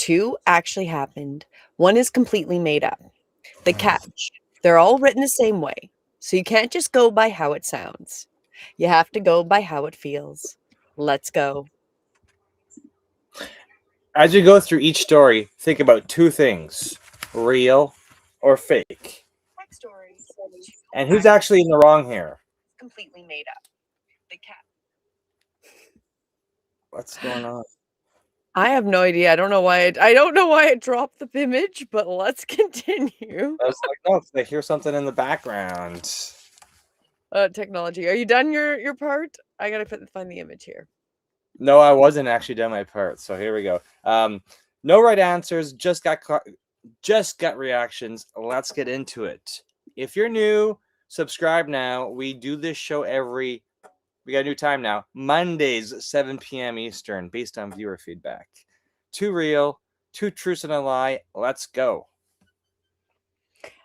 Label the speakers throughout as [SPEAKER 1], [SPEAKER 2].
[SPEAKER 1] Two actually happened. One is completely made up. The catch, they're all written the same way. So you can't just go by how it sounds. You have to go by how it feels. Let's go.
[SPEAKER 2] As you go through each story, think about two things: real or fake.
[SPEAKER 1] Next stories.
[SPEAKER 2] And who's actually in the wrong here?
[SPEAKER 1] Completely made up. The cat.
[SPEAKER 2] What's going on?
[SPEAKER 1] I have no idea. I don't know why it dropped the image, but let's continue.
[SPEAKER 2] I was like, no, I hear something in the background.
[SPEAKER 1] Technology. Are you done your part? I gotta find the image here.
[SPEAKER 2] No, I wasn't actually done my part. So here we go. No right answers, just gut reactions. Let's get into it. If you're new, subscribe now. We do this show we got a new time now. Mondays, 7 p.m. Eastern, based on viewer feedback. Too real, two truths and a lie. Let's go.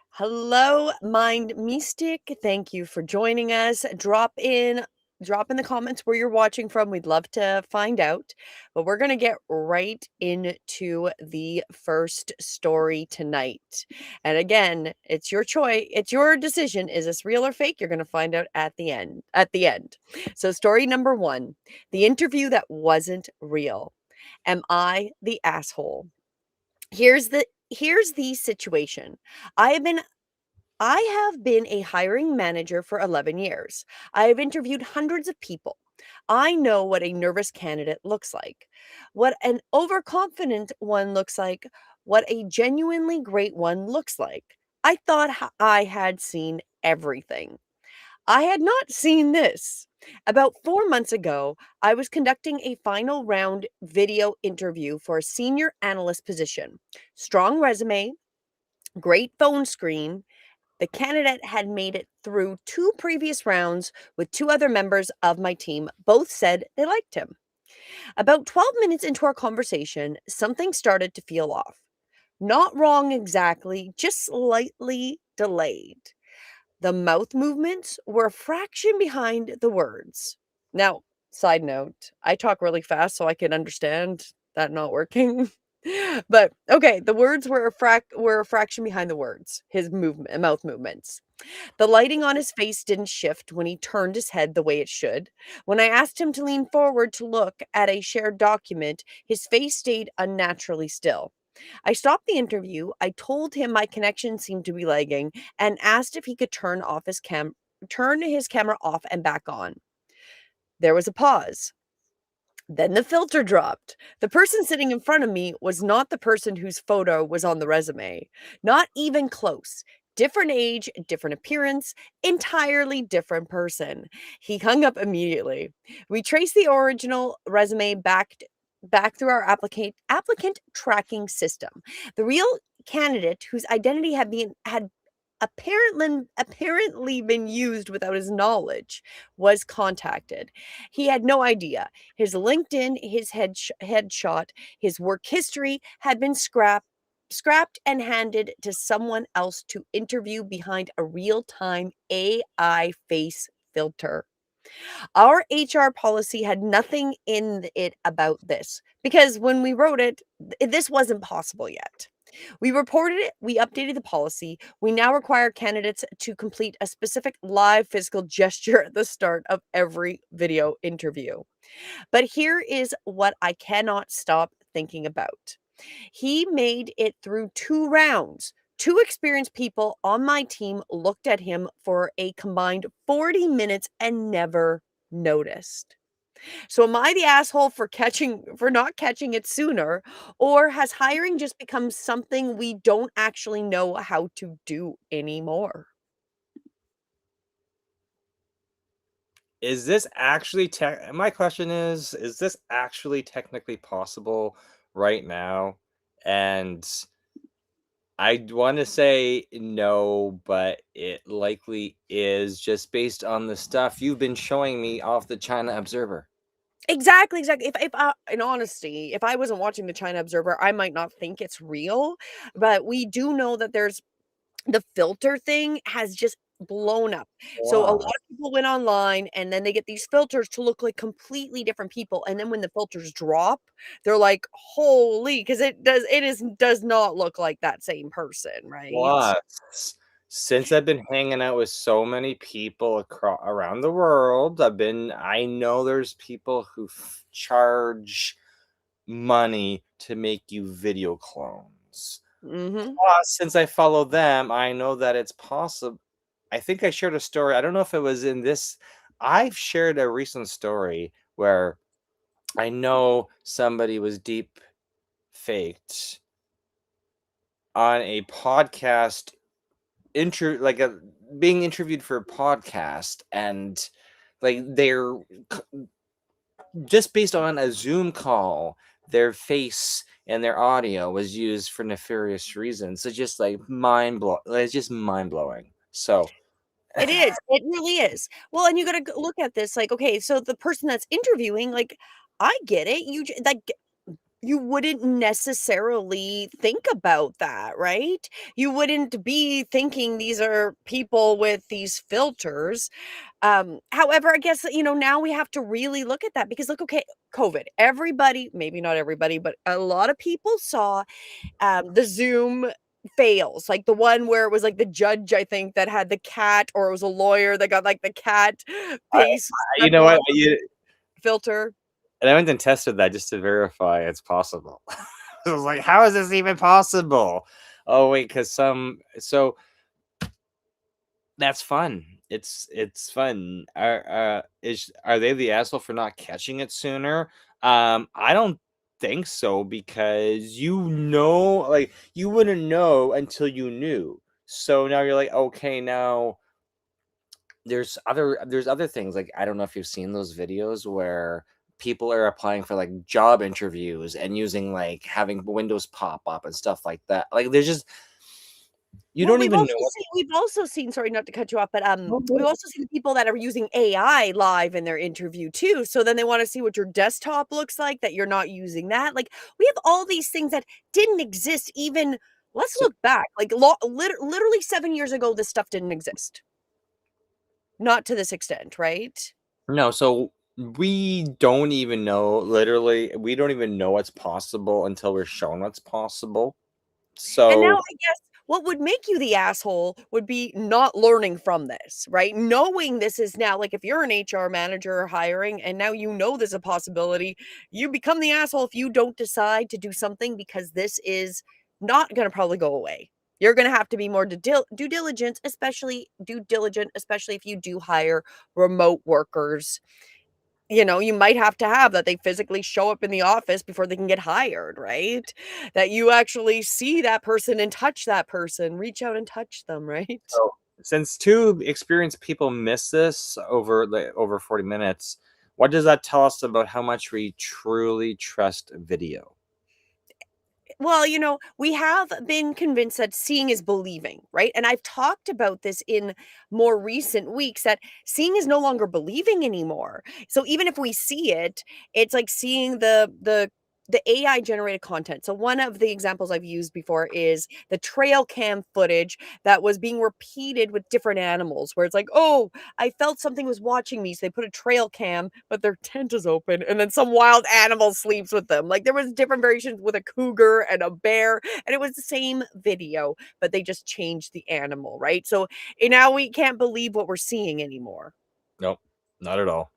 [SPEAKER 1] Hello, Mind Mystic. Thank you for joining us. Drop in the comments where you're watching from. We'd love to find out. But we're going to get right into the first story tonight. And again, it's your choice. It's your decision. Is this real or fake? You're going to find out at the end. So story number 1, the interview that wasn't real. Am I the asshole? Here's the situation. I have been a hiring manager for 11 years. I have interviewed hundreds of people. I know what a nervous candidate looks like, what an overconfident one looks like, what a genuinely great one looks like. I thought I had seen everything. I had not seen this. About 4 months ago, I was conducting a final round video interview for a senior analyst position. Strong resume, great phone screen. The candidate had made it through 2 previous rounds with 2 other members of my team. Both said they liked him. About 12 minutes into our conversation, something started to feel off. Not wrong exactly, just slightly delayed. The mouth movements were a fraction behind the words. Now, side note, I talk really fast so I can understand that not working. But okay, the words were a fraction behind the words. His mouth movements. The lighting on his face didn't shift when he turned his head the way it should. When I asked him to lean forward to look at a shared document, his face stayed unnaturally still. I stopped the interview. I told him my connection seemed to be lagging and asked if he could turn his camera off and back on. There was a pause. Then the filter dropped. The person sitting in front of me was not the person whose photo was on the resume. Not even close. Different age, different appearance, entirely different person. He hung up immediately. We traced the original resume back through our applicant tracking system. The real candidate whose identity had apparently been used without his knowledge was contacted. He had no idea. His LinkedIn, his headshot, his work history had been scrapped and handed to someone else to interview behind a real-time AI face filter. Our HR policy had nothing in it about this because when we wrote it, this wasn't possible yet. We reported it, we updated the policy. We now require candidates to complete a specific live physical gesture at the start of every video interview. But here is what I cannot stop thinking about. He made it through 2 rounds. 2 experienced people on my team looked at him for a combined 40 minutes and never noticed. So am I the asshole for not catching it sooner, or has hiring just become something we don't actually know how to do anymore?
[SPEAKER 2] Is this actually my question is this actually technically possible right now? And I want to say no, but it likely is, just based on the stuff you've been showing me off the China Observer.
[SPEAKER 1] Exactly. If in honesty, if I wasn't watching the China Observer, I might not think it's real, but we do know that there's the filter thing has just blown up. So a lot
[SPEAKER 2] Wow.
[SPEAKER 1] of people went online and then they get these filters to look like completely different people. And then when the filters drop, they're like, holy, because does not look like that same person, right?
[SPEAKER 2] Plus, since I've been hanging out with so many people around the world, I know there's people who charge money to make you video clones.
[SPEAKER 1] Hmm.
[SPEAKER 2] Plus, since I follow them, I know that it's possible. I think I shared a story. I don't know if it was in this. I've shared a recent story where I know somebody was deep faked on a podcast like a being interviewed for a podcast, and like they're just based on a Zoom call, their face and their audio was used for nefarious reasons. It's just like it's just mind blowing. So
[SPEAKER 1] It is. It really is. Well, and you gotta look at this like, okay, so the person that's interviewing, like, I get it. Like, you wouldn't necessarily think about that, right? You wouldn't be thinking these are people with these filters. However, I guess, now we have to really look at that because look, okay, COVID, everybody, maybe not everybody, but a lot of people saw the Zoom fails, like the one where it was like the judge, I think, that had the cat, or it was a lawyer that got like the cat
[SPEAKER 2] I,
[SPEAKER 1] face
[SPEAKER 2] you
[SPEAKER 1] stuck
[SPEAKER 2] know
[SPEAKER 1] on
[SPEAKER 2] what?
[SPEAKER 1] filter.
[SPEAKER 2] And I went and tested that just to verify it's possible. I was like, how is this even possible? Oh wait, because that's fun. It's fun. Are they the asshole for not catching it sooner? I don't think so, because like you wouldn't know until you knew. So now you're like, okay, now there's other things, like I don't know if you've seen those videos where people are applying for like job interviews and using like having windows pop up and stuff like that. Like there's just you
[SPEAKER 1] Well,
[SPEAKER 2] don't even know what.
[SPEAKER 1] we've also seen, sorry not to cut you off, but,
[SPEAKER 2] No,
[SPEAKER 1] we've
[SPEAKER 2] no.
[SPEAKER 1] also seen people that are using AI live in their interview too, so then they wanna see what your desktop looks like, that you're not using that, like, we have all these things that didn't exist even let's
[SPEAKER 2] So
[SPEAKER 1] look back, like, literally 7 years ago, this stuff didn't exist. Not to this extent, right?
[SPEAKER 2] no, so we don't even know. Literally, we don't even know what's possible until we're shown what's possible.
[SPEAKER 1] And now
[SPEAKER 2] So
[SPEAKER 1] I guess what would make you the asshole would be not learning from this, right? Knowing this is now like if you're an HR manager or hiring and now you know there's a possibility, you become the asshole if you don't decide to do something because this is not going to probably go away. You're going to have to be more due diligent, especially if you do hire remote workers. You might have to have that they physically show up in the office before they can get hired, right? That you actually see that person and touch that person, reach out and touch them, right?
[SPEAKER 2] So, since two experienced people miss this over 40 minutes, what does that tell us about how much we truly trust video?
[SPEAKER 1] Well, we have been convinced that seeing is believing, right? And I've talked about this in more recent weeks that seeing is no longer believing anymore. So even if we see it, it's like seeing the AI generated content. So one of the examples I've used before is the trail cam footage that was being repeated with different animals where it's like, "Oh, I felt something was watching me." So they put a trail cam, but their tent is open and then some wild animal sleeps with them. Like there was different variations with a cougar and a bear and it was the same video, but they just changed the animal, right? So now we can't believe what we're seeing anymore.
[SPEAKER 2] Nope, not at all.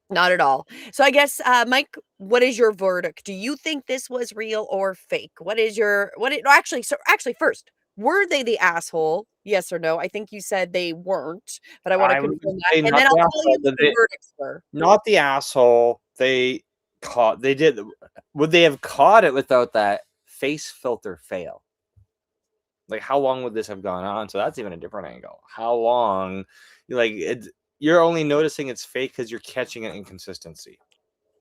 [SPEAKER 1] Not at all. So I guess, Mike, what is your verdict? Do you think this was real or fake? What is your what it no, actually first, were they the asshole? Yes or no? I think you said they weren't, but I wanna
[SPEAKER 2] I would
[SPEAKER 1] confirm that,
[SPEAKER 2] say
[SPEAKER 1] and
[SPEAKER 2] not
[SPEAKER 1] then I'll
[SPEAKER 2] the
[SPEAKER 1] tell you
[SPEAKER 2] asshole,
[SPEAKER 1] what the verdicts were.
[SPEAKER 2] not the asshole. They did. Would they have caught it without that face filter fail? Like, how long would this have gone on? So that's even a different angle. How long? Like, you're only noticing it's fake because you're catching an inconsistency.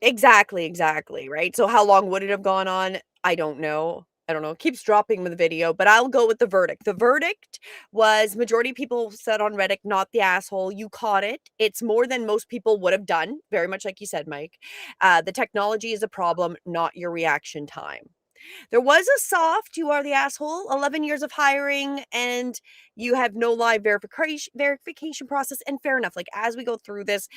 [SPEAKER 1] Exactly, exactly, right? So how long would it have gone on? I don't know. I don't know. It keeps dropping with the video, but I'll go with the verdict. The verdict was majority of people said on Reddit, not the asshole. You caught it. It's more than most people would have done, very much like you said, Mike. The technology is a problem, not your reaction time. There was a soft, "You are the asshole," 11 years of hiring, and you have no live verification process, and fair enough, like, as we go through this,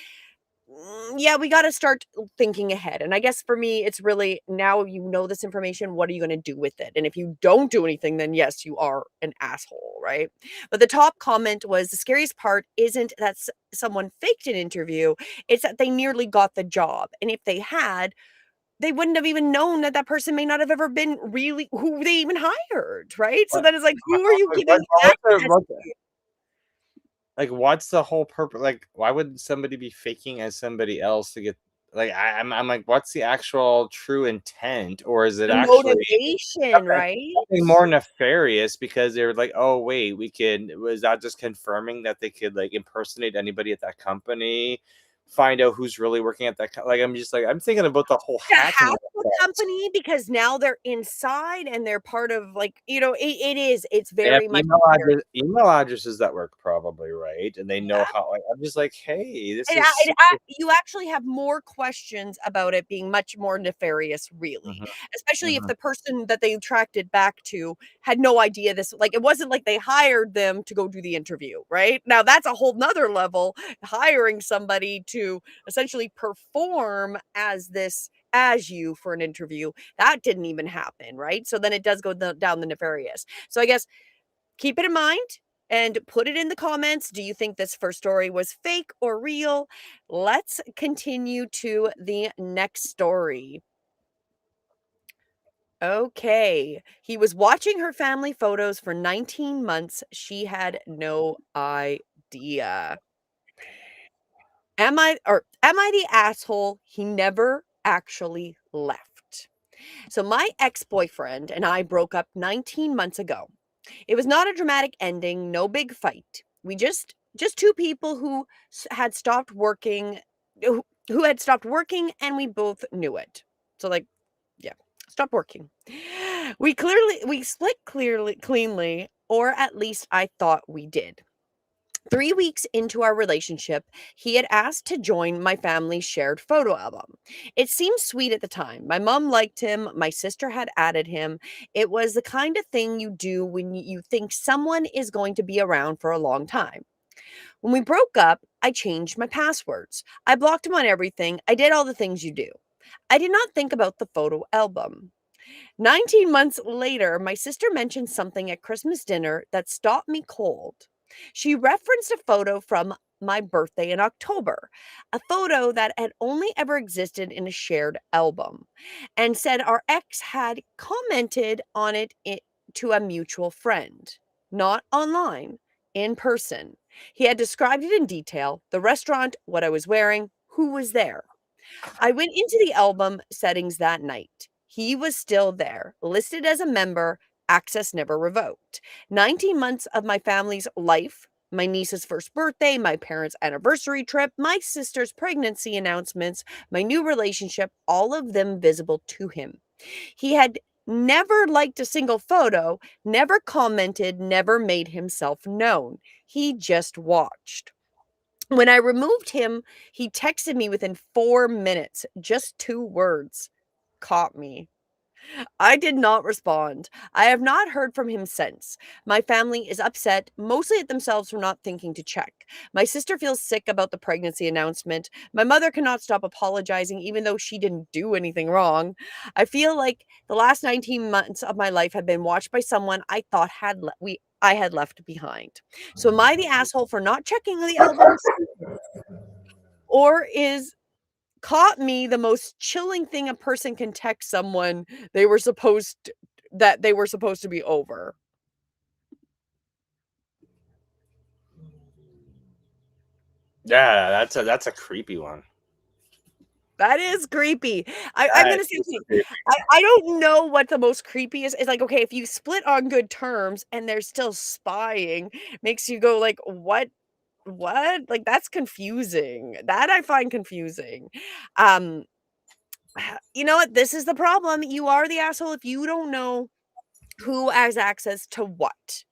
[SPEAKER 1] yeah, we gotta start thinking ahead, and I guess for me, it's really now you know this information, what are you gonna do with it? And if you don't do anything, then yes, you are an asshole, right? But the top comment was, "The scariest part isn't that someone faked an interview, it's that they nearly got the job, and if they had, they wouldn't have even known that that person may not have ever been really who they even hired," right? So
[SPEAKER 2] What
[SPEAKER 1] then it's like, who are you
[SPEAKER 2] like,
[SPEAKER 1] giving access
[SPEAKER 2] what
[SPEAKER 1] to?
[SPEAKER 2] like, what's the whole purpose? Like, why would somebody be faking as somebody else to get like, I'm like, what's the actual true intent? Or is it
[SPEAKER 1] The
[SPEAKER 2] actually
[SPEAKER 1] motivation,
[SPEAKER 2] something
[SPEAKER 1] right?
[SPEAKER 2] more nefarious because they were like, "Oh, wait, we can" was that just confirming that they could, like, impersonate anybody at that company, find out who's really working at that like, I'm just like, I'm thinking about the whole
[SPEAKER 1] To
[SPEAKER 2] hacking
[SPEAKER 1] hack the
[SPEAKER 2] aspect.
[SPEAKER 1] company because now they're inside and they're part of, like, it's
[SPEAKER 2] They have
[SPEAKER 1] very much scary.
[SPEAKER 2] email addresses that work probably, right? And they know
[SPEAKER 1] Yeah.
[SPEAKER 2] how like, I'm just like, "Hey, this
[SPEAKER 1] It
[SPEAKER 2] is
[SPEAKER 1] a it
[SPEAKER 2] super."
[SPEAKER 1] a you actually have more questions about it being much more nefarious, really,
[SPEAKER 2] Mhm,
[SPEAKER 1] especially if
[SPEAKER 2] mhm.
[SPEAKER 1] the person that they tracked it back to had no idea this like, it wasn't like they hired them to go do the interview, right? Now that's a whole 'nother level, hiring somebody to essentially perform as you for an interview, that didn't even happen, right? So then it does go down the nefarious. So I guess keep it in mind and put it in the comments. Do you think this first story was fake or real? Let's continue to the next story. Okay. He was watching her family photos for 19 months. She had no idea. Am I the asshole he never actually left? So my ex-boyfriend and I broke up 19 months ago. It was not a dramatic ending, no big fight. We just two people who had stopped working who had stopped working and we both knew it. So like, yeah, stop working. We split cleanly, or at least I thought we did. 3 weeks into our relationship, he had asked to join my family's shared photo album. It seemed sweet at the time. My mom liked him, my sister had added him. It was the kind of thing you do when you think someone is going to be around for a long time. When we broke up, I changed my passwords. I blocked him on everything. I did all the things you do. I did not think about the photo album. 19 months later, my sister mentioned something at Christmas dinner that stopped me cold. She referenced a photo from my birthday in October, a photo that had only ever existed in a shared album, and said our ex had commented on to a mutual friend, not online, in person. He had described it in detail the restaurant, what I was wearing, who was there. I went into the album settings that night. He was still there, listed as a member, access never revoked. 19 months of my family's life, my niece's first birthday, my parents' anniversary trip, my sister's pregnancy announcements, my new relationship, all of them visible to him. He had never liked a single photo, never commented, never made himself known. He just watched. When I removed him, he texted me within 4 minutes, just 2 words, "Caught me." I did not respond. I have not heard from him since. My family is upset, mostly at themselves for not thinking to check. My sister feels sick about the pregnancy announcement. My mother cannot stop apologizing even though she didn't do anything wrong. I feel like the last 19 months of my life have been watched by someone I thought I had left behind. So am I the asshole for not checking the albums? Or is "caught me" the most chilling thing a person can text someone they were supposed that they were supposed to be over?
[SPEAKER 2] Yeah, that's a creepy one.
[SPEAKER 1] That is creepy. I'm
[SPEAKER 2] That
[SPEAKER 1] gonna say
[SPEAKER 2] is
[SPEAKER 1] something.
[SPEAKER 2] creepy.
[SPEAKER 1] I don't know what the most creepy is. It's like, okay, if you split on good terms and they're still spying, makes you go like, What?" Like, that's confusing. That I find confusing. Um, you know what? This is the problem. You are the asshole if you don't know who has access to what.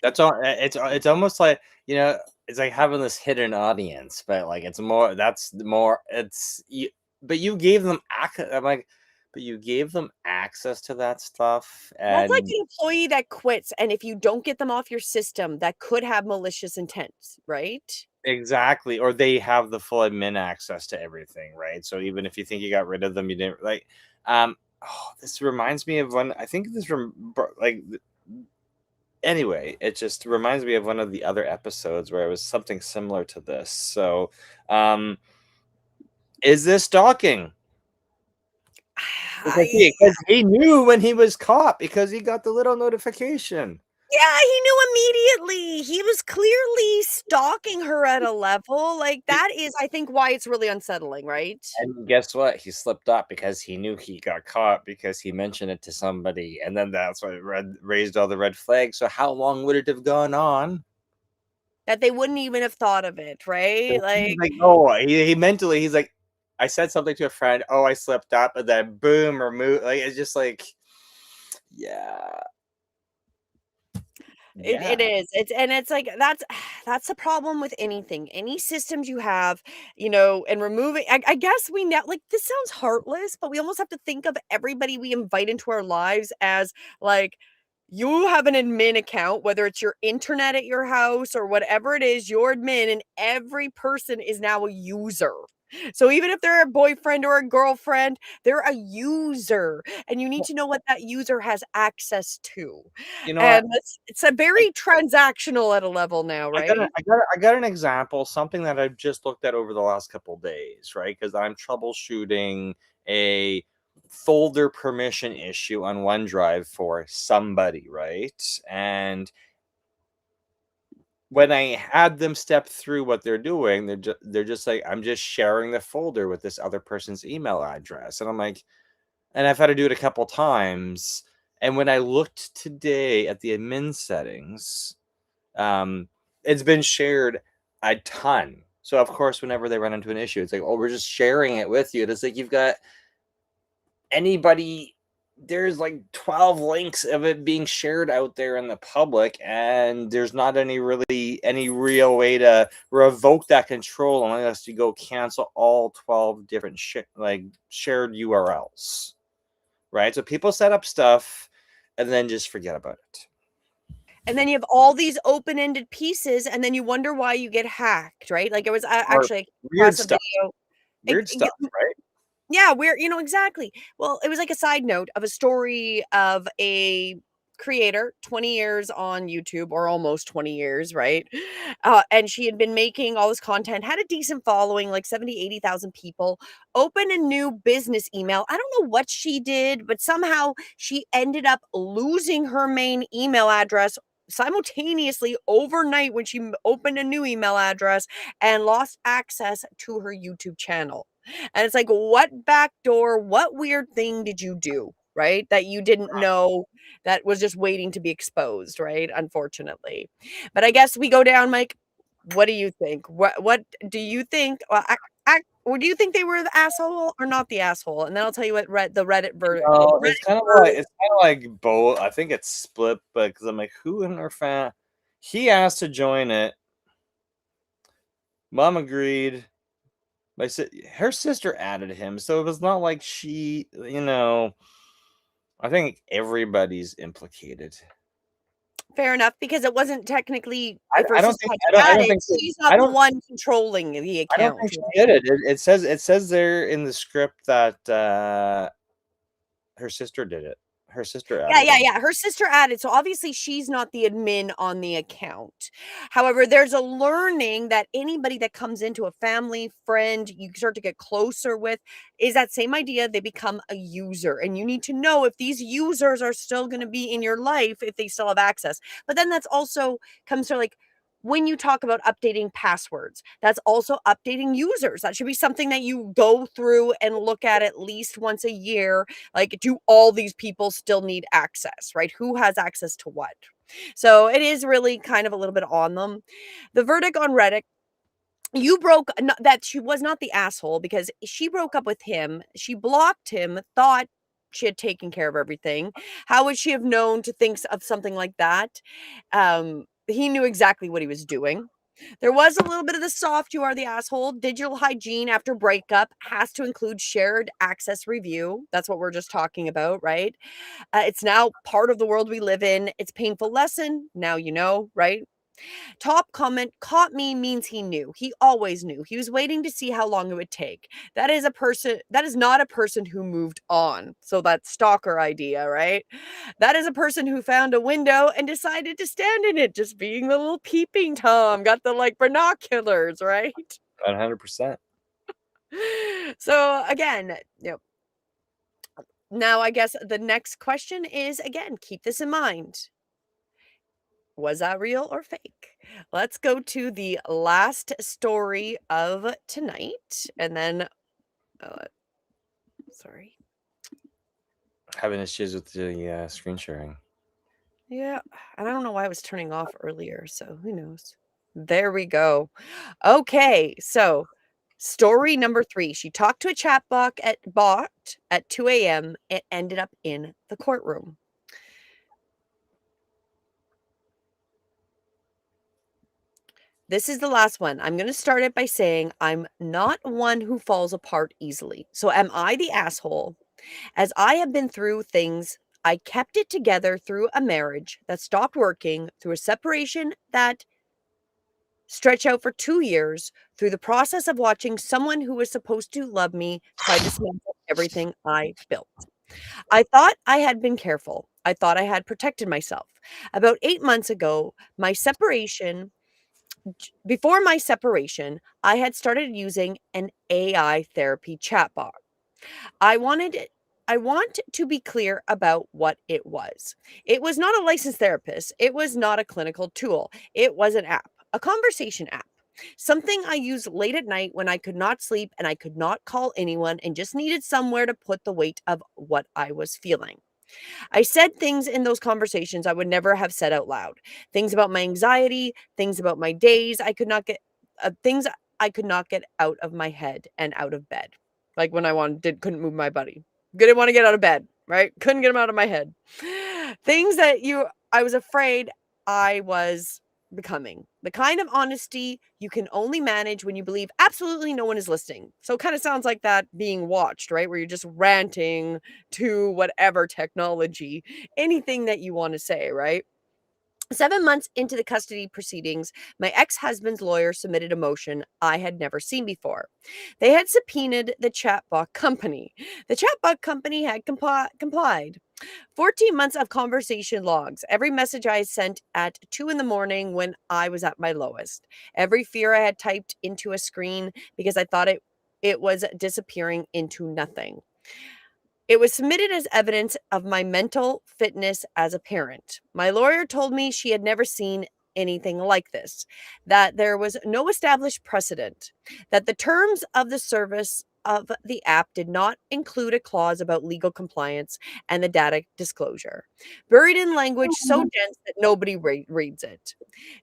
[SPEAKER 2] That's all. It's almost like, it's like having this hidden audience, but like it's more. That's more. It's you, but you gave them access. I'm like, but you gave them access to that stuff,
[SPEAKER 1] That's like
[SPEAKER 2] and
[SPEAKER 1] an employee that quits, and if you don't get them off your system, that could have malicious intent, right?
[SPEAKER 2] exactly, or they have the full admin access to everything, right? So even if you think you got rid of them, you didn't like. Oh, this reminds me of one. I think this from like anyway, it just reminds me of one of the other episodes where it was something similar to this. So, um, is this stalking?
[SPEAKER 1] I
[SPEAKER 2] Because he knew when he was caught because he got the little notification.
[SPEAKER 1] Yeah, he knew immediately. He was clearly stalking her at a level, like, that is, I think, why it's really unsettling, right?
[SPEAKER 2] And guess what? He slipped up because he knew he got caught because he mentioned it to somebody, and then that's what raised all the red flags. So how long would it have gone on?
[SPEAKER 1] That they wouldn't even have thought of it, right?
[SPEAKER 2] He's
[SPEAKER 1] Like,
[SPEAKER 2] like, oh, he mentally, he's like, I said something to a friend. Oh, I slipped up, and then boom, remove. Like it's just like, yeah,
[SPEAKER 1] it
[SPEAKER 2] yeah.
[SPEAKER 1] is. It's like that's the problem with anything. Any systems you have, you know, and removing I guess we now like this sounds heartless, but we almost have to think of everybody we invite into our lives as like you have an admin account, whether it's your internet at your house or whatever it is, your admin, and every person is now a user. So even if they're a boyfriend or a girlfriend, they're a user, and you need to know what that user has access to.
[SPEAKER 2] You know what?
[SPEAKER 1] And it's a very transactional at a level now, right?
[SPEAKER 2] I got an example, something that I've just looked at over the last couple days, right? Because I'm troubleshooting a folder permission issue on OneDrive for somebody, right? And when I had them step through what they're doing, they're just like, I'm just sharing the folder with this other person's email address. And I'm like, and I've had to do it a couple times. And when I looked today at the admin settings, um, it's been shared a ton. So of course, whenever they run into an issue, it's like, oh, we're just sharing it with you. And it's like you've got anybody. There's like 12 links of it being shared out there in the public, and there's not any real way to revoke that control unless you go cancel all 12 different like shared URLs, right? So people set up stuff and then just forget about it.
[SPEAKER 1] And then you have all these open-ended pieces, and then you wonder why you get hacked, right? Like, it was
[SPEAKER 2] Or
[SPEAKER 1] actually
[SPEAKER 2] weird
[SPEAKER 1] across a
[SPEAKER 2] stuff,
[SPEAKER 1] video. It
[SPEAKER 2] weird stuff, right?
[SPEAKER 1] Yeah, we're exactly. Well, it was like a side note of a story of a creator, 20 years on YouTube or almost 20 years, right? And she had been making all this content, had a decent following, like 70, 80,000 people, open a new business email. I don't know what she did, but somehow she ended up losing her main email address simultaneously overnight when she opened a new email address and lost access to her YouTube channel. And it's like, what backdoor, what weird thing did you do, right? That you didn't know that was just waiting to be exposed, right? Unfortunately. But I guess we go down, Mike. What do you think? What do you think? Or do you think they were the asshole or not the asshole? And then I'll tell you what the Reddit verdict.
[SPEAKER 2] No, it's kind of like both. I think it's split, but because I'm like, who in our fan? He asked to join it. Mom agreed. Her sister added him, so it was not like she, I think everybody's implicated.
[SPEAKER 1] Fair enough, because it wasn't technically
[SPEAKER 2] I,
[SPEAKER 1] if her
[SPEAKER 2] I don't
[SPEAKER 1] sister
[SPEAKER 2] think
[SPEAKER 1] had
[SPEAKER 2] I don't
[SPEAKER 1] added,
[SPEAKER 2] think
[SPEAKER 1] she's not the one controlling the
[SPEAKER 2] I don't
[SPEAKER 1] account,
[SPEAKER 2] think she did
[SPEAKER 1] right?
[SPEAKER 2] it. It says there in the script that her sister did it. Her sister
[SPEAKER 1] Yeah,
[SPEAKER 2] added
[SPEAKER 1] yeah,
[SPEAKER 2] him.
[SPEAKER 1] yeah, her sister added, so obviously she's not the admin on the account. However, there's a learning that anybody that comes into a family, friend, you start to get closer with, is that same idea, they become a user, and you need to know if these users are still gonna be in your life, if they still have access. But then that's also comes to, like, when you talk about updating passwords, that's also updating users. That should be something that you go through and look at least once a year, like, do all these people still need access, right? Who has access to what? So it is really kind of a little bit on them. The verdict on Reddit, you broke that she was not the asshole because she broke up with him. She blocked him, thought she had taken care of everything. How would she have known to think of something like that? He knew exactly what he was doing. There was a little bit of the soft, you are the asshole. Digital hygiene after breakup has to include shared access review. That's what we're just talking about, right? It's now part of the world we live in. It's painful lesson. Now you know, right? Top comment, caught me means he knew. He always knew. He was waiting to see how long it would take. That is not a person who moved on. So that stalker idea, right? That is a person who found a window and decided to stand in it, just being the little peeping Tom, got the like binoculars, right?
[SPEAKER 2] 100%.
[SPEAKER 1] So again, now I guess the next question is again, keep this in mind. Was that real or fake? Let's go to the last story of tonight, and then uh, sorry.
[SPEAKER 2] Having issues with the screen sharing.
[SPEAKER 1] Yeah, and I don't know why I was turning off earlier, so who knows? There we go. Okay, so story number 3. She talked to a bot at 2 a.m. It ended up in the courtroom. This is the last one. I'm going to start it by saying I'm not one who falls apart easily. So am I the asshole? As I have been through things, I kept it together through a marriage that stopped working, through a separation that stretched out for 2 years, through the process of watching someone who was supposed to love me try to dismantle everything I built. I thought I had been careful. I thought I had protected myself. About 8 months ago, before my separation, I had started using an AI therapy chatbot. I wanted it I want to be clear about what it was. It was not a licensed therapist. It was not a clinical tool. It was an app, a conversation app. Something I used late at night when I could not sleep and I could not call anyone and just needed somewhere to put the weight of what I was feeling. I said things in those conversations I would never have said out loud. Things about my anxiety, things about my days things I could not get out of my head and out of bed. Like when couldn't move my body. Didn't want to get out of bed, right? Couldn't get them out of my head. Things that I was afraid I was becoming. The kind of honesty you can only manage when you believe absolutely no one is listening. So it kind of sounds like that being watched, right? Where you're just ranting to whatever technology, anything that you want to say, right? 7 months into the custody proceedings, my ex husband's lawyer submitted a motion I had never seen before. They had subpoenaed the chatbot company. The chatbot company had complied. 14 months of conversation logs. Every message I sent at 2 in the morning when I was at my lowest. Every fear I had typed into a screen because I thought it was disappearing into nothing. It was submitted as evidence of my mental fitness as a parent. My lawyer told me she had never seen anything like this, that there was no established precedent, that the terms of the service of the app did not include a clause about legal compliance and the data disclosure, buried in language so dense that nobody reads it.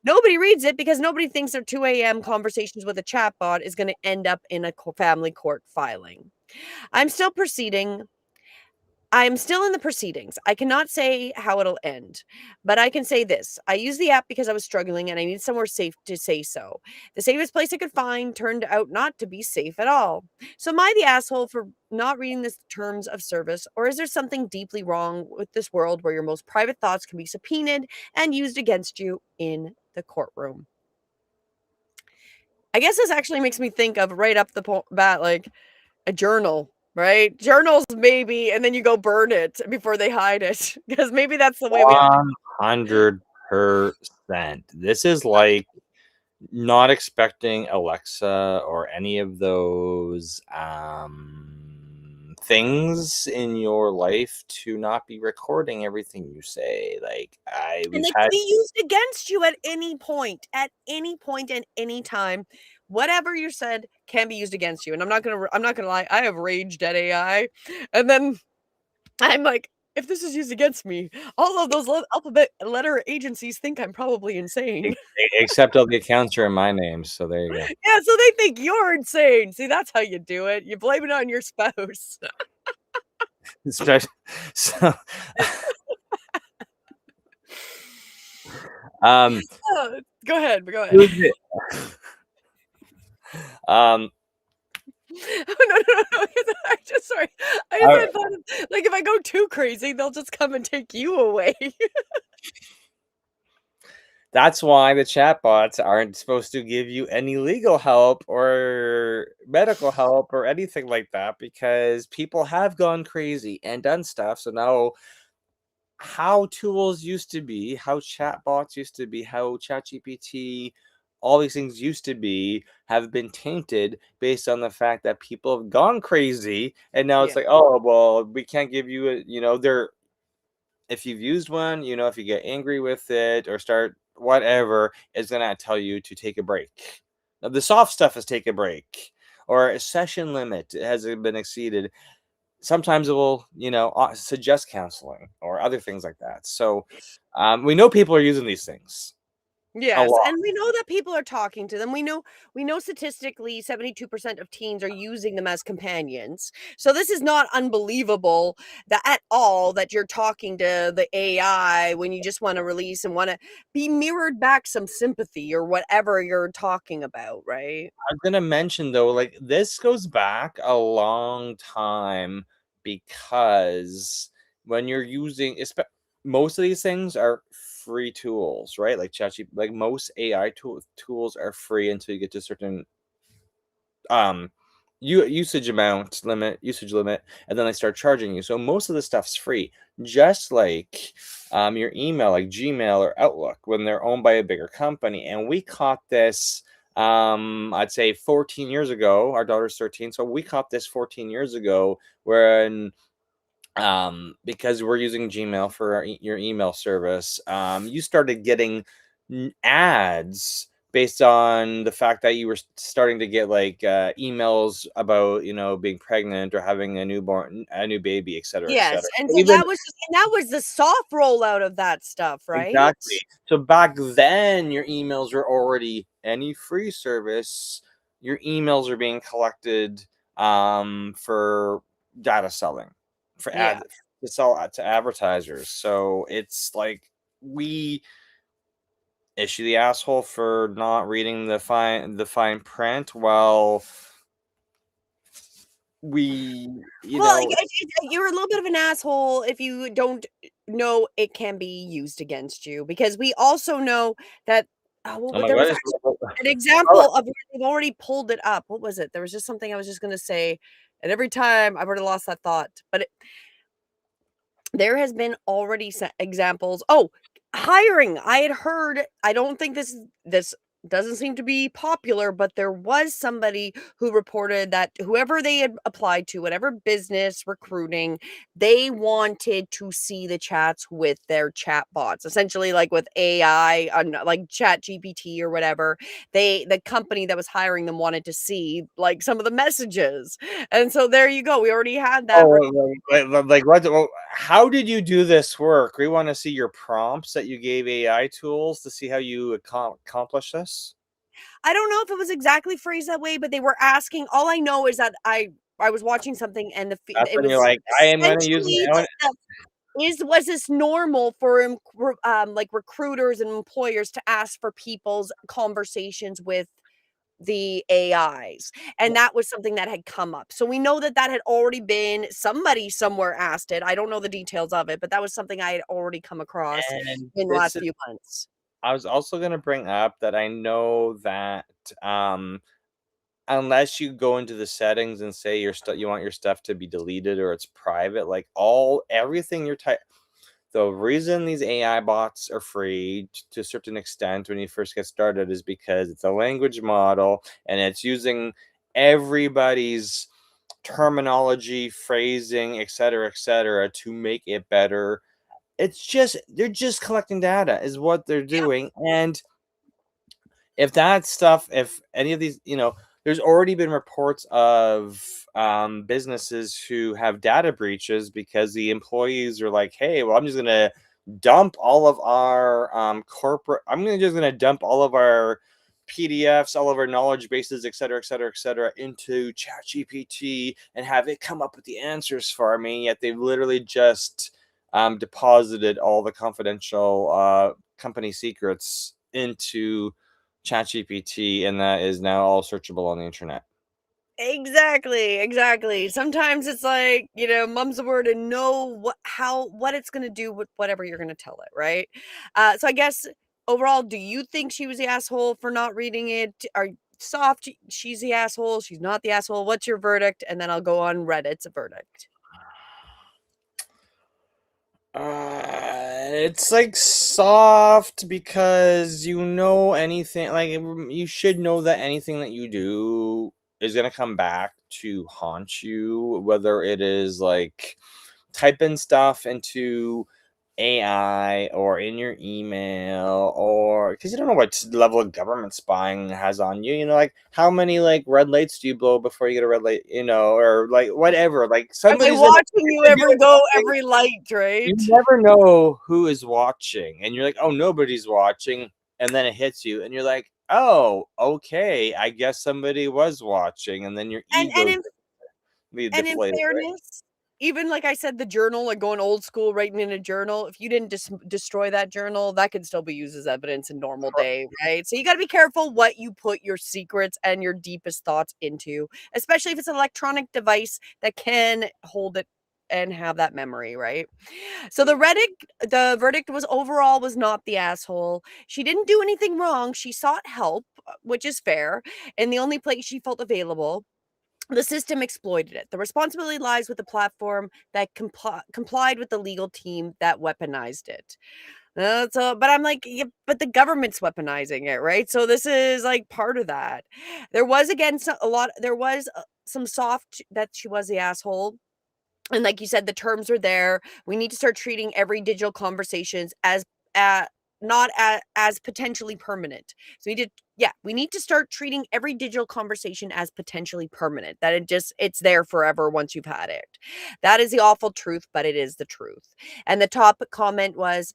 [SPEAKER 1] Nobody reads it because nobody thinks their 2 a.m. conversations with a chatbot is going to end up in a family court filing. I'm still proceeding I'm still in the proceedings. I cannot say how it'll end, but I can say this. I used the app because I was struggling and I needed somewhere safe to say so. The safest place I could find turned out not to be safe at all. So am I the asshole for not reading the terms of service, or is there something deeply wrong with this world where your most private thoughts can be subpoenaed and used against you in the courtroom? I guess this actually makes me think of right up the bat, like a journal, right? Journals maybe, and then you go burn it before they hide it, because maybe that's the way we have to.
[SPEAKER 2] 100%. This is like not expecting Alexa or any of those things in your life to not be recording everything you say. Like
[SPEAKER 1] And
[SPEAKER 2] we've
[SPEAKER 1] they can
[SPEAKER 2] had
[SPEAKER 1] be used against you at any point and any time. Whatever you said can be used against you. And I'm not gonna lie, I have raged at AI. And then I'm like, if this is used against me, all of those alphabet letter agencies think I'm probably insane.
[SPEAKER 2] except all the accounts are in my name, so there you go.
[SPEAKER 1] Yeah, so they think you're insane. See, that's how you do it. You blame it on your spouse.
[SPEAKER 2] Especially so um
[SPEAKER 1] Oh, go ahead.
[SPEAKER 2] here's the Um,
[SPEAKER 1] Oh, no, no, no, I just sorry. I just
[SPEAKER 2] I-
[SPEAKER 1] had thought of, like, if I go too crazy, they'll just come and take you away.
[SPEAKER 2] that's why the chatbots aren't supposed to give you any legal help or medical help or anything like that because people have gone crazy and done stuff. So now how tools used to be, how chatbots used to be, how ChatGPT, all these things used to be, have been tainted based on the fact that people have gone crazy, and now it's
[SPEAKER 1] Yeah.
[SPEAKER 2] like, oh well, we can't give you a, they're if you've used one, if you get angry with it or start whatever, it's gonna tell you to take a break. Now, the soft stuff is take a break, or a session limit has been exceeded. Sometimes it will, suggest counseling or other things like that. So we know people are using these things a
[SPEAKER 1] Yes,
[SPEAKER 2] lot.
[SPEAKER 1] and we know that people are talking to them. We know statistically 72% of teens are using them as companions. So this is not unbelievable that at all that you're talking to the AI when you just want to release and want to be mirrored back some sympathy or whatever you're talking about, right?
[SPEAKER 2] I'm gonna mention though, like this goes back a long time because when you're using, most of these things are free tools, right? Like ChatGPT, like most AI tools are free until you get to a certain um usage limit, and then they start charging you. So most of the stuff's free, just like your email, like Gmail or Outlook, when they're owned by a bigger company. And we caught this, I'd say 14 years ago. Our daughter's 13, so we caught this 14 years ago when because we're using Gmail for your email service, you started getting ads based on the fact that you were starting to get like emails about being pregnant or having a newborn, a new baby, et cetera, et
[SPEAKER 1] Yes,
[SPEAKER 2] cetera.
[SPEAKER 1] and so
[SPEAKER 2] Even
[SPEAKER 1] that was the soft rollout of that stuff, right?
[SPEAKER 2] exactly. So back then, your emails were already any free service. Your emails are being collected for data selling, for
[SPEAKER 1] Yeah.
[SPEAKER 2] ad to sell to advertisers. So it's like we issue the asshole for not reading the fine print. Well, we
[SPEAKER 1] Well, you're a little bit of an asshole if you don't know it can be used against you, because we also know that
[SPEAKER 2] oh my
[SPEAKER 1] there was
[SPEAKER 2] god,
[SPEAKER 1] actually an
[SPEAKER 2] oh,
[SPEAKER 1] example of where they've already pulled it up. What was it? There was just something I was just gonna say, and every time I've already lost that thought, but there has been already examples. Oh, hiring. I had heard, I don't think this doesn't seem to be popular, but there was somebody who reported that whoever they had applied to, whatever business recruiting, they wanted to see the chats with their chat bots, essentially like with AI, like Chat GPT or whatever. The company that was hiring them wanted to see like some of the messages. And so there you go. We already had that.
[SPEAKER 2] oh, like what? Well, how did you do this work? We want to see your prompts that you gave AI tools to see how you accomplish this.
[SPEAKER 1] I don't know if it was exactly phrased that way, but they were asking, all I know is that I was watching something and
[SPEAKER 2] That's
[SPEAKER 1] it
[SPEAKER 2] when you're
[SPEAKER 1] was
[SPEAKER 2] like, I am going to use.
[SPEAKER 1] essentially was this normal for like recruiters and employers to ask for people's conversations with the AIs, and that was something that had come up. So we know that that had already been somebody somewhere asked it. I don't know the details of it, but that was something I had already come across
[SPEAKER 2] And
[SPEAKER 1] in the
[SPEAKER 2] this
[SPEAKER 1] last
[SPEAKER 2] is.
[SPEAKER 1] few months.
[SPEAKER 2] I was also going to bring up that I know that unless you go into the settings and say your stuff, you want your stuff to be deleted or it's private, like everything you're type. The reason these AI bots are free to a certain extent when you first get started is because it's a language model and it's using everybody's terminology, phrasing, et cetera, to make it better. It's just they're just collecting data is what they're
[SPEAKER 1] Yep.
[SPEAKER 2] doing. And if that stuff, if any of these, there's already been reports of businesses who have data breaches because the employees are like, hey, well, I'm just going to dump all of our just going to dump all of our PDFs, all of our knowledge bases, et cetera, et cetera, et cetera, into ChatGPT and have it come up with the answers for me. Yet they've literally just deposited all the confidential company secrets into ChatGPT, and that is now all searchable on the internet.
[SPEAKER 1] Exactly. Sometimes it's like, mum's the word and know what it's gonna do with whatever you're gonna tell it, right? So I guess overall, do you think she was the asshole for not reading it? Are soft, she's the asshole, she's not the asshole? What's your verdict? And then I'll go on Reddit's verdict.
[SPEAKER 2] It's like soft because anything, like you should know that anything that you do is gonna come back to haunt you, whether it is like typing stuff into AI or in your email, or because you don't know what level of government spying has on you. Like how many like red lights do you blow before you get a red light? Or like whatever. Like
[SPEAKER 1] Are they
[SPEAKER 2] somebody's gonna
[SPEAKER 1] watching you every
[SPEAKER 2] do
[SPEAKER 1] go,
[SPEAKER 2] something.
[SPEAKER 1] every light,
[SPEAKER 2] You
[SPEAKER 1] right?
[SPEAKER 2] never know who is watching, and you're like, oh, nobody's watching, and then it hits you, and you're like, oh, okay, I guess somebody was watching, and then your
[SPEAKER 1] And and
[SPEAKER 2] ego
[SPEAKER 1] in
[SPEAKER 2] be
[SPEAKER 1] And in
[SPEAKER 2] deflated, right?
[SPEAKER 1] fairness, even like I said, the journal, like going old school, writing in a journal, if you didn't destroy that journal, that could still be used as evidence in normal day, right? So you got to be careful what you put your secrets and your deepest thoughts into, especially if it's an electronic device that can hold it and have that memory, right? So the verdict was overall was not the asshole. She didn't do anything wrong. She sought help, which is fair, and the only place she felt available. The system exploited it. The responsibility lies with the platform that complied with the legal team that weaponized it. But I'm like, yeah, but the government's weaponizing it, right? So this is like part of that. There was again there was some soft that she was the asshole. And like you said, the terms are there. We need to start treating every digital conversations as not as potentially permanent. So we need to start treating every digital conversation as potentially permanent. That it's there forever once you've had it. That is the awful truth, but it is the truth. And the top comment was,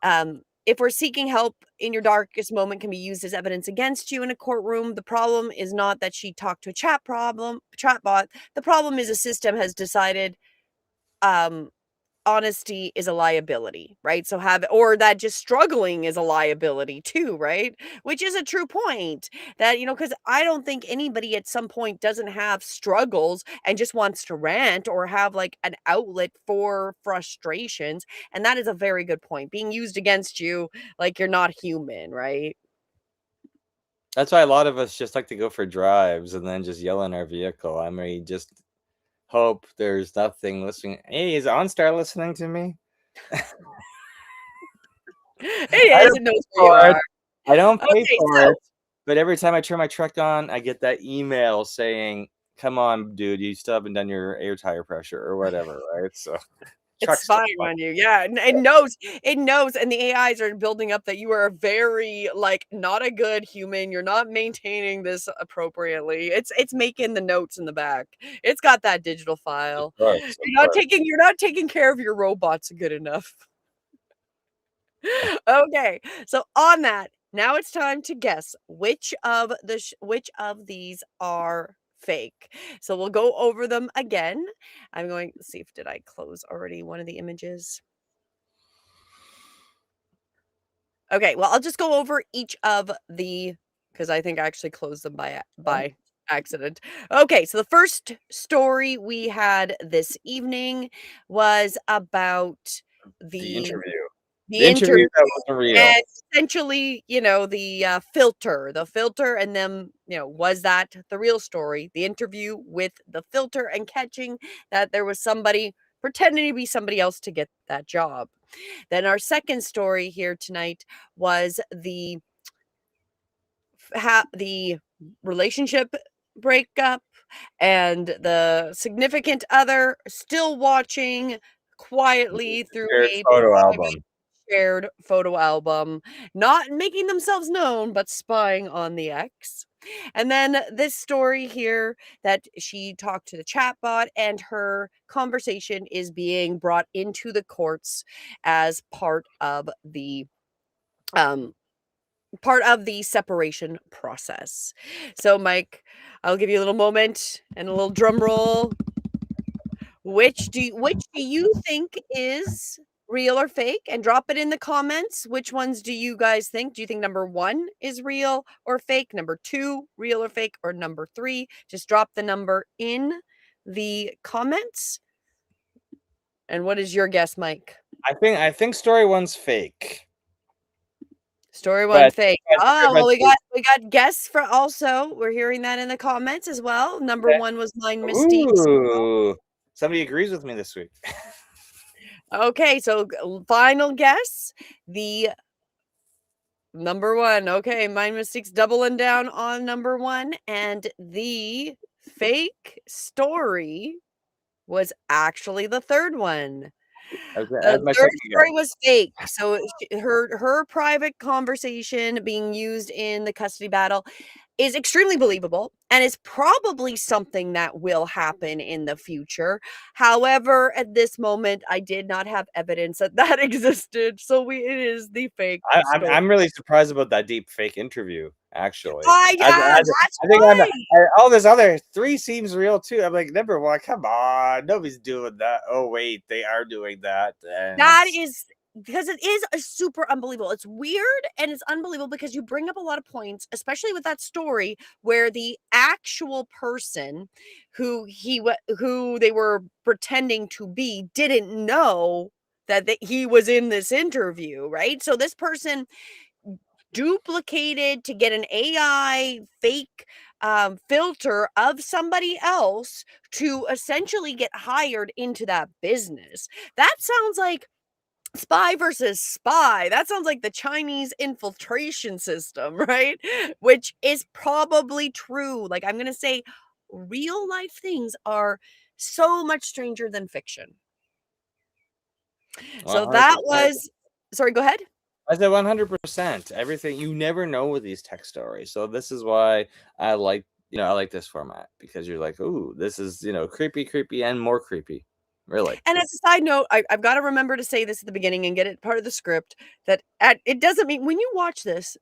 [SPEAKER 1] if we're seeking help in your darkest moment can be used as evidence against you in a courtroom. The problem is not that she talked to a chatbot. The problem is a system has decided um honesty is a liability, right? So or that just struggling is a liability too, right? Which is a true point that, because I don't think anybody at some point doesn't have struggles and just wants to rant or have like an outlet for frustrations. And that is a very good point. Being used against you like you're not human, right?
[SPEAKER 2] That's why a lot of us just like to go for drives and then just yell in our vehicle. I mean, just hope there's nothing listening. Hey, is OnStar listening to me?
[SPEAKER 1] It
[SPEAKER 2] I
[SPEAKER 1] is.
[SPEAKER 2] don't
[SPEAKER 1] It knows
[SPEAKER 2] pay
[SPEAKER 1] where you
[SPEAKER 2] for it.
[SPEAKER 1] are.
[SPEAKER 2] I don't pay
[SPEAKER 1] Okay,
[SPEAKER 2] for
[SPEAKER 1] so
[SPEAKER 2] it. But every time I turn my truck on, I get that email saying, "Come on, dude, you still haven't done your air tire pressure or whatever," right? So
[SPEAKER 1] it's
[SPEAKER 2] truck's still
[SPEAKER 1] spying
[SPEAKER 2] on.
[SPEAKER 1] on you. Yeah, and it knows, and the AIs are building up that you are very, like, not a good human, you're not maintaining this appropriately. It's making the notes in the back. It's got that digital
[SPEAKER 2] Of
[SPEAKER 1] file.
[SPEAKER 2] course, of
[SPEAKER 1] You're not
[SPEAKER 2] course.
[SPEAKER 1] taking you're not taking care of your robots good enough. Okay, so on that, now it's time to guess which of these are fake. So we'll go over them again. I'm going to see if did I close already one of the images. Okay, well, I'll just go over each of the because I think I actually closed them by accident. Okay, so the first story we had this evening was about
[SPEAKER 2] The
[SPEAKER 1] the
[SPEAKER 2] interview.
[SPEAKER 1] the
[SPEAKER 2] The
[SPEAKER 1] interview,
[SPEAKER 2] interview that wasn't real.
[SPEAKER 1] and essentially, the filter, and then, was that the real story? The interview with the filter and catching that there was somebody pretending to be somebody else to get that job. Then our second story here tonight was the relationship breakup and the significant other still watching quietly through
[SPEAKER 2] Shared
[SPEAKER 1] a
[SPEAKER 2] photo album.
[SPEAKER 1] shared photo album, not making themselves known, but spying on the ex. And then this story here that she talked to the chatbot, and her conversation is being brought into the courts as um part of the separation process. So Mike, I'll give you a little moment and a little drum roll. Which do you think is real or fake, and drop it in the comments. Which ones do you guys think? Do you think number 1 is real or fake? Number 2, real or fake? Or number 3? Just drop the number in the comments. And what is your guess, Mike?
[SPEAKER 2] I think story one's fake.
[SPEAKER 1] Story 1
[SPEAKER 2] But
[SPEAKER 1] fake.
[SPEAKER 2] but
[SPEAKER 1] Ah,
[SPEAKER 2] but
[SPEAKER 1] well, we got guests for also. We're hearing that in the comments as well. Number
[SPEAKER 2] yeah.
[SPEAKER 1] 1 was Mind Mystiques.
[SPEAKER 2] Ooh. Somebody agrees with me this week.
[SPEAKER 1] Okay, so final guess. The number 1. Okay, Mind Mystiques doubling down on number 1, and the fake story was actually the 3rd one. The
[SPEAKER 2] That's my
[SPEAKER 1] 3rd
[SPEAKER 2] second guess.
[SPEAKER 1] story was fake. So her private conversation being used in the custody battle is extremely believable and is probably something that will happen in the future. However, at this moment, I did not have evidence that that existed, so it is the fake story.
[SPEAKER 2] I'm really surprised about that deep fake interview, actually.
[SPEAKER 1] That's
[SPEAKER 2] I think on
[SPEAKER 1] why.
[SPEAKER 2] all this other 3 seems real too. I'm like, number 1, come on, nobody's doing that. Oh, wait, they are doing that, and
[SPEAKER 1] That is because it is a super unbelievable. It's weird and it's unbelievable because you bring up a lot of points, especially with that story where the actual person who they were pretending to be didn't know that he was in this interview, right? So this person duplicated to get an AI fake filter of somebody else to essentially get hired into that business. That sounds like spy versus spy. That sounds like the Chinese infiltration system, right? Which is probably true. Like, I'm going to say real life things are so much stranger than fiction. So that
[SPEAKER 2] 100%.
[SPEAKER 1] was, sorry, go ahead.
[SPEAKER 2] I said 100%. Everything you never know with these tech stories. So this is why I like this format because you're like, ooh, this is creepy, and more creepy. Really.
[SPEAKER 1] And as a side note, I've got to remember to say this at the beginning and get it part of the script that it doesn't mean when you watch this,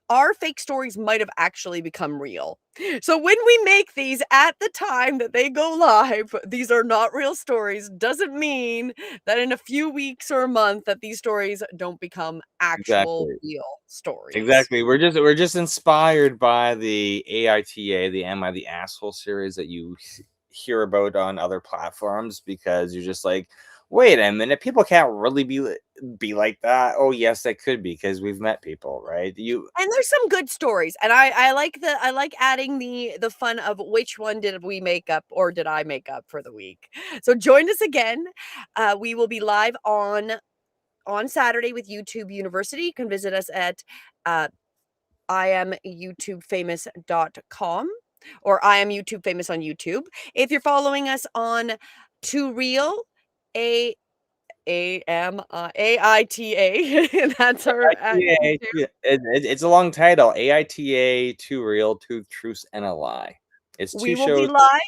[SPEAKER 1] our fake stories might have actually become real. So when we make these at the time that they go live, these are not real stories. Doesn't mean that in a few weeks or a month that these stories don't become actual
[SPEAKER 2] Exactly.
[SPEAKER 1] real stories.
[SPEAKER 2] Exactly. We're just inspired by the AITA, the Am I the Asshole series that you hear about on other platforms because you're just like, wait a minute, people can't really be like that. Oh yes, they could be because we've met people, right? You
[SPEAKER 1] And there's some good stories, and I like adding the fun of which one did we make up or did I make up for the week. So join us again. We will be live on Saturday with YouTube University. You can visit us at uh, iamoutubefamous.com or I am YouTube Famous on YouTube. If you're following us on Too Real, AITA, that's our at
[SPEAKER 2] AITA,
[SPEAKER 1] YouTube.
[SPEAKER 2] it's a long title. AITA, Too Real, Two Truths and a Lie. It's
[SPEAKER 1] We
[SPEAKER 2] two
[SPEAKER 1] will be
[SPEAKER 2] shows.
[SPEAKER 1] live.
[SPEAKER 2] Two shows long.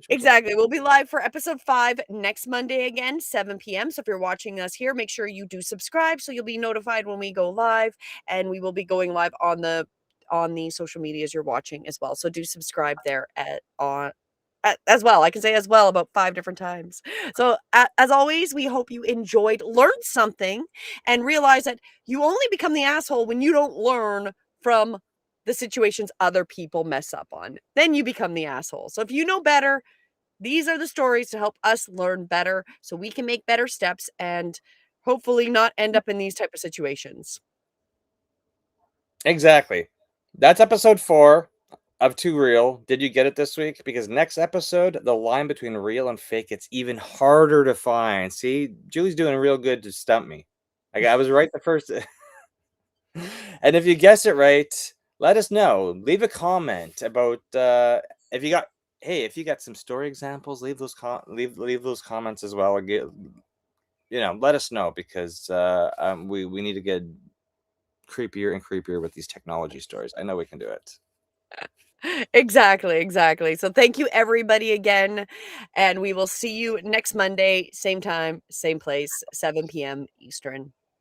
[SPEAKER 1] Exactly. We'll be live for episode 5 next Monday again, 7 p.m. So if you're watching us here, make sure you do subscribe so you'll be notified when we go live. And we will be going live on the social medias you're watching as well. So do subscribe there as well. I can say as well about 5 different times. So as always, we hope you enjoyed, learned something, and realize that you only become the asshole when you don't learn from the situations other people mess up on. Then you become the asshole. So if you know better, these are the stories to help us learn better so we can make better steps and hopefully not end up in these type of situations.
[SPEAKER 2] Exactly. That's episode 4 of Too Real. Did you get it this week? Because next episode, the line between real and fake gets even harder to find. See, Julie's doing real good to stump me. I was right the first. And if you guess it right, let us know. Leave a comment about if you got. Hey, if you got some story examples, leave those leave those comments as well. Or let us know because we need to get creepier and creepier with these technology stories. I know we can do it.
[SPEAKER 1] Exactly, exactly. So thank you everybody again, and we will see you next Monday, same time, same place, 7 p.m. Eastern.